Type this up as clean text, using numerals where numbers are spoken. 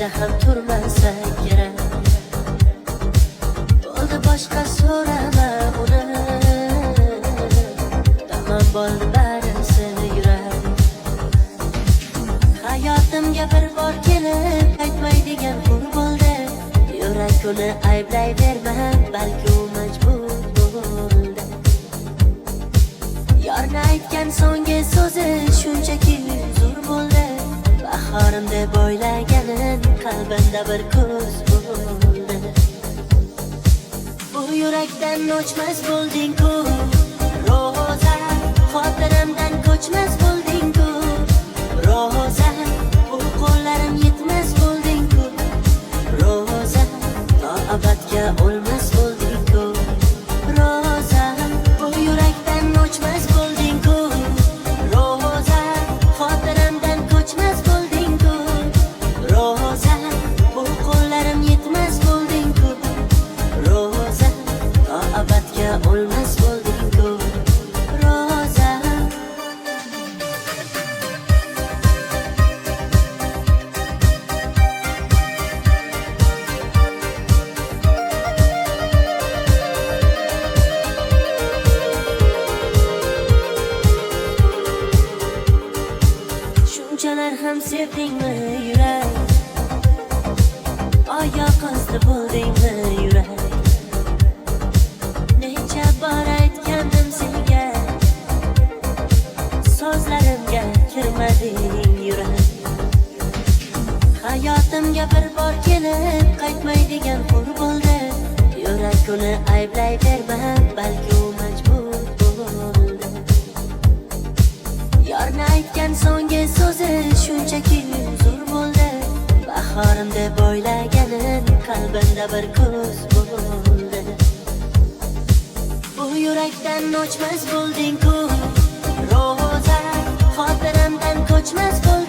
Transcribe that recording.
joyda ham turmasa kerak. Bo'ldi boshqa so'rama uni, tamom bo'ldi barisi yurak. Hayotimga bir bor kelib qaytmaydigan kun bo'ldi. Yurak uni ayblayverma, balki u majbur bo'ldi. Yorni aytgan so'nggi so'zi shunchaki zo'r bo'ldi. Bahorim deb o'ylaganin qalbimda bir ko'z bo'ldi. Bu yurakdan o'chmas bo'lding-ku Roza, xotiramdan ko'chmas bo'lding-ku Roza, bu qo'llarim yetmas bo'lding-ku Roza, to abadga o'lmas bo'lding-ku Roza, bu yurakdan o'chmas bo'lding-ku Roza, xotiramdan ko'chmas bo'lding-ku Roza, bu qo'llarim yetmas bo'lding-ku Roza, to abadga o'lmas bo'lding-ku Roza. Shunchalar ham sevdingmi yurak? Oyoq osti bo'ldingmi yurak? Necha bor aytgandim senga, so'zlarimga kirmading yurak. Hayotimga bir bor kelib qaytmaydigan kun bo'ldi. Yurak uni ayblayverma, balki u majbur bo'ldi. Yorni aytgan so'nggi so'zi shunchaki zo'r bo'ldi. Bahorim deb o'ylaganin qalbimda bir ko'z bo'ldi. Bu yurakdan o'chmas bo'lding-ku Roza, xotiramdan ko'chmas bo'lding